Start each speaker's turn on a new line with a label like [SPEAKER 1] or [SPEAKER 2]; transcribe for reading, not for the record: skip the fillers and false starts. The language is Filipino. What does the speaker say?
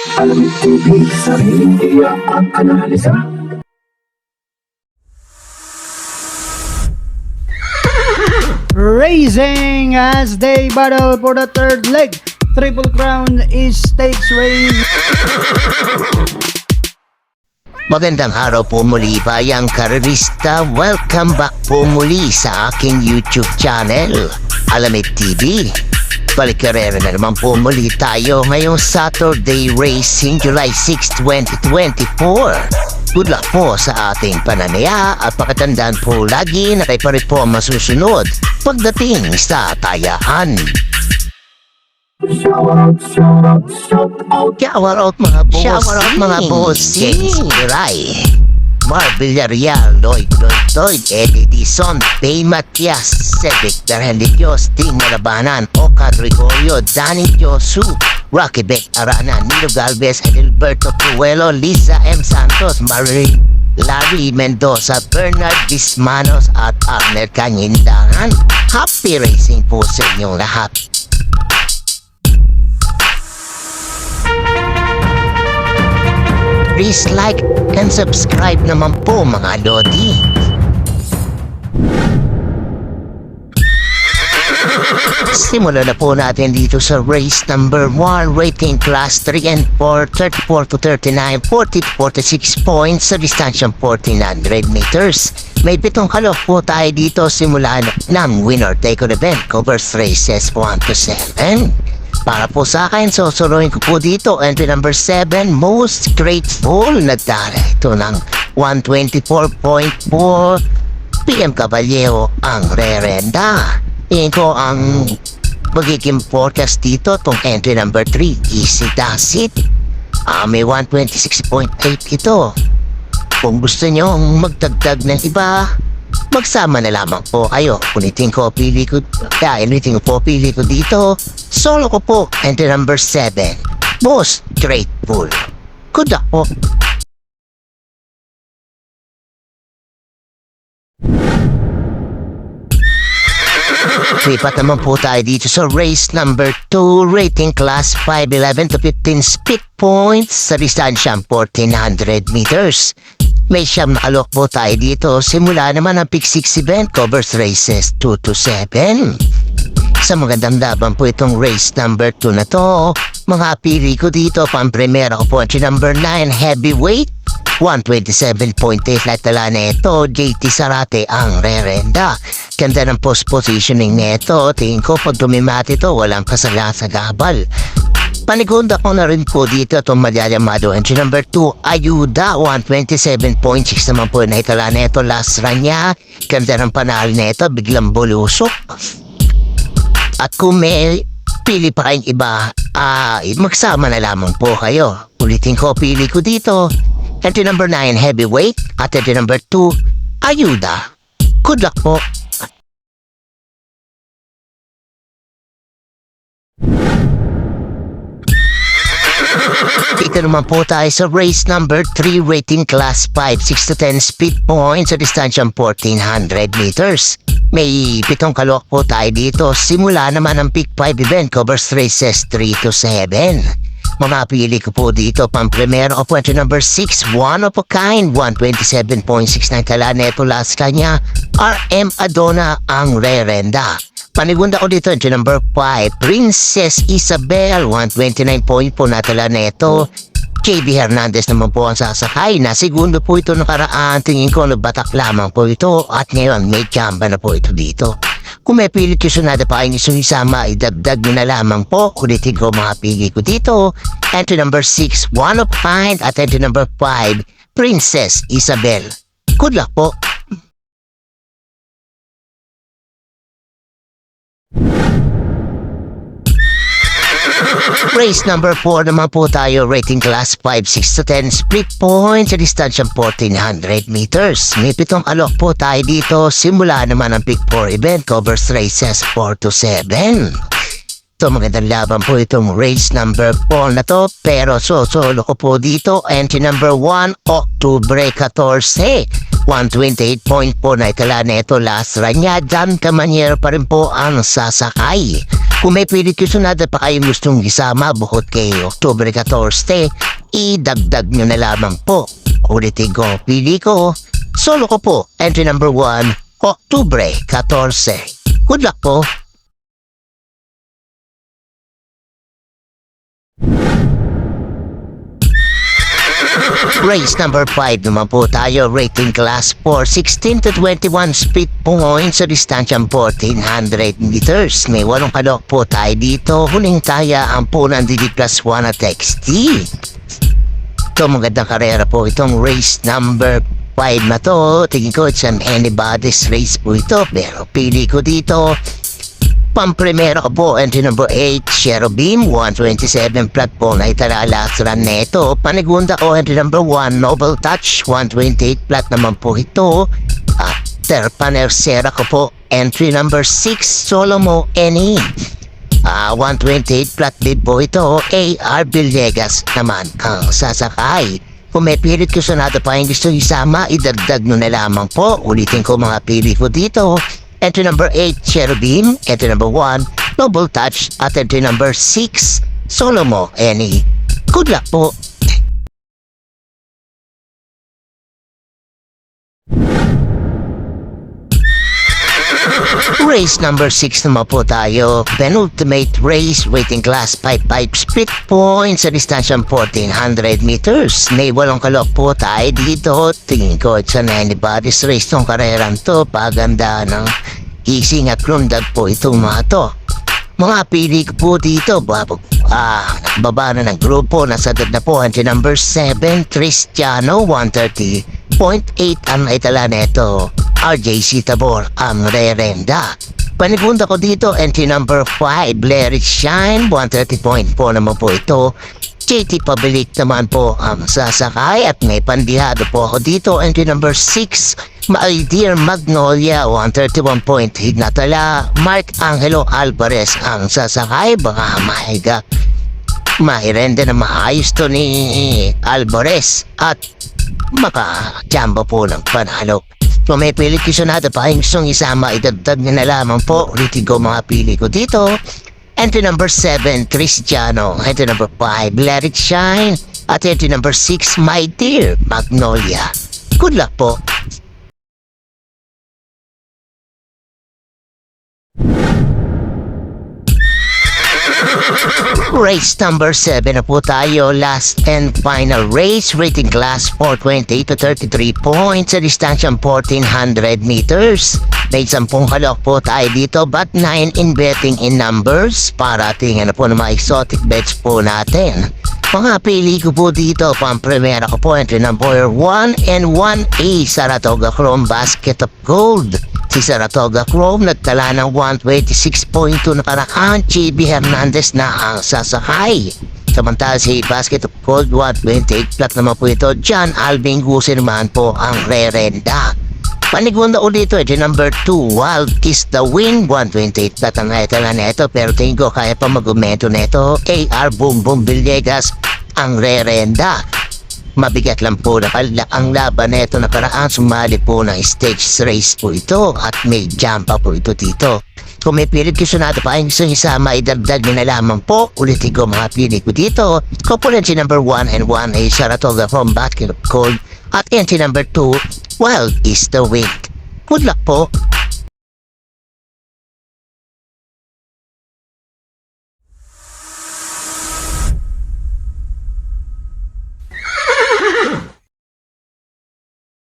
[SPEAKER 1] Alamin TV, sariling tiyak ang analisa.
[SPEAKER 2] Racing as they battle for the third leg. Triple Crown is stakes race.
[SPEAKER 3] Magandang araw po muli bayang karerista. Welcome back po muli sa aking YouTube channel, Alamit TV. Balikarera na naman po muli tayo ngayong Saturday Racing July 6, 2024. Good luck po sa ating pananaya at pakatandaan po lagi na kayo pa rin po masusunod pagdating sa tayaan. Shower out mga boss. Shower out mga boss. James Kiray, Mar Villarreal, Lloyd, Eddie Dizon, Bay Matias, Cedric Berhendios, Ting Malabanan, Oka Gregorio, Danny Josu, Rocky Beck Arana, Nilo Galvez, Edilberto Cruelo, Lisa M. Santos, Larry Mendoza, Bernard Dismanos at Arnel Canindangan. Happy racing po sa inyong lahat. Please like and subscribe naman po mga lodi. Simulan na po natin dito sa race number 1, rating class 3 and 4, 34 to 39, 40 to 46 points sa distansyang 1400 meters. May 7 kalok po tayo dito simulan ng winner take on event covers races 1 to 7. Para po sa akin, susuruin ko po dito entry number 7, most grateful na dala. Ito ng 124.4 PM Caballero ang rerenda. Iyan ko ang magiging forecast dito tong entry number 3, easy does it. May 126.8 ito. Kung gusto nyo magdagdag ng iba, magsama na lamang po kayo. Ulitin ko pili ko dito. Solo ko po, entry number 7, most grateful. Good luck po. Lipat naman po tayo dito sa race number 2, rating class 5, 11 to 15 speed points sa distansyang 1400 meters. May siyam na alok po tayo dito. Simula naman ang pick 6 event covers races 2 to 7. Sa magandang laban po itong race number 2 na to. Mga pili ko dito, pang-primera ko po entry number 9, heavyweight, 127.8 lahat tala na ito. JT Sarate ang rerenda. Ganda ng post positioning nito. Tingin ko pag tumimati ito, walang kasala sa gabal. Panigunda ko na rin po dito itong malyayamado entry number 2, Ayuda, 127.6 naman po na itala na ito. Last run niya, ganda ng panalo na ito, biglang bulusok. At kung may pili pa kayong iba, magsama na lamang po kayo. Ulitin ko, pili ko dito, entry number 9, heavyweight, at entry number 2, Ayuda. Good luck po. Dito naman po tayo sa race number 3, rating class 5, 6 to 10 speed points sa distansyang 1400 meters. May 7 kalok po tayo dito. Simula naman ang pick 5 event covers races 3 to 7. Mamapili ko po dito pang-primero ko po entry number 6, one of a kind, 127.69 kala neto last kanya. RM Adona ang rerenda. Panigunda ko dito entry number 5, Princess Isabel, 129.4 natala neto. KB Hernandez naman po ang sasakay na segundo po ito nakaraan. Tingin ko nabatak lamang po ito at ngayon may chamba na po ito dito. Kung may pilit yung sunada pa kayo isama, idagdag nyo na lamang po. Ulitin ko mga pili ko dito. Entry number 6, one of kind, at entry number 5, Princess Isabel. Good luck po. Race number 4 naman po tayo, rating class 5, 6 to 10 split points sa distansyang 1400 meters. May 7 alok po tayo dito. Simula naman ang pick 4 event covers races 4 to 7. Ito magandang laban po itong race number 4 na to, pero solo ko po dito entry number 1, Octubre 14, 128.4 na itala na ito last run niya. Dan Camaniero pa rin po ang sasakay. Kung may pilit kusunada pa kayong gustong isama bukod kay October 14, idagdag nyo na lamang po. Ulitin ko, pili ko, solo ko po, entry number 1, October 14. Good luck po! Race number 5 naman po tayo, rating class 4, 16 to 21 speed points sa distansyang 1400 meters. May 8 kalok po tayo dito, huling taya ang punang DD plus 1 at XT. Ito magandang karera po itong race number 5 na to. Tingin ko it's an anybody's race po ito, pero pili ko dito pamprimero ko po, entry number 8, Cherubim, 127 plat po na italalasaran neto. Panigunda ko, entry number 1, Noble Touch, 128 plat naman po ito. At Terpanersera ko po, entry number 6, Solomo Eni. 128 plat din po ito, AR Villegas naman ang sasakay. Kung may pilit ko sunado pa yung gusto isama, idagdag nyo na lamang po. Ulitin ko mga pili ko dito. Entry number 8, Cherubim. Entry number 1, Noble Touch. At entry number 6, Solomo Eni. Good luck po! Race number 6 naman po tayo. Penultimate race, rating class 5 split points sa distansyang 1400 meters. May 8 kalok po tayo dito. Tingin ko it's an anybody's race tong karerang to. Paganda ng easy at lundag po itong mga to. Mga pili ko po dito, baba na ng grupo, nasa dad na po, entry number 7, Cristiano, 130.8 ang naitala neto. RJC Tabor, ang rerenda. Panigunda ko dito, entry number 5, Larry Shine, 130.4 naman po ito. JT Pabilik naman po ang sasakay at may pandihado po ako dito, entry number 6, My Dear Magnolia, 131.8 natala. Mark Angelo Alvarez ang sasakay, baka mahiga. Mahirenda na maayos to ni Alvarez at maka-jamba po ng panalo. Kung may pilit kisunado pa yung gustong isama, idagdag nyo na lamang po. Ulitin ko mga pili ko dito. Entry number 7, Cristiano. Entry number 5, Let It Shine. At entry number 6, My Dear Magnolia. Good luck po! Race number 7 na po tayo, last and final race, rating class 420 to 33 points sa distansyang 1400 meters. May 10 kalok po tayo dito, but 9 in betting in numbers para tingnan na po ng mga exotic bets po natin. Mga pili ko po dito, pang-primera ko po, entry number 1 and 1A, Saratoga Chrome Basket of Gold. Si Saratoga Chrome nagtala ng 126.2 na paraan, JB Hernandez na ang sasakay. Samantala si Basket of Gold, 128 plat naman po ito, John Alvin Guse naman po ang rerenda. Panigunda ulit ito, number 2, Wild Kiss the Wind, 128 plat ang naitala neto, pero tingin ko kaya pa mag-umento neto. AR Boom Boom Villegas ang rerenda. Mabigat lang po na ang laban neto na paraan, sumali po ng stage race po ito at may jump pa po ito dito. Kung may pilit kisunado pa yung gusto isama, idagdag nyo na lamang po. Ulitin ko mga pili ko dito. Componency number 1 and 1A, Saratoga from Basket of Gold. At entry number 2, Wild is the Wind. Good luck po!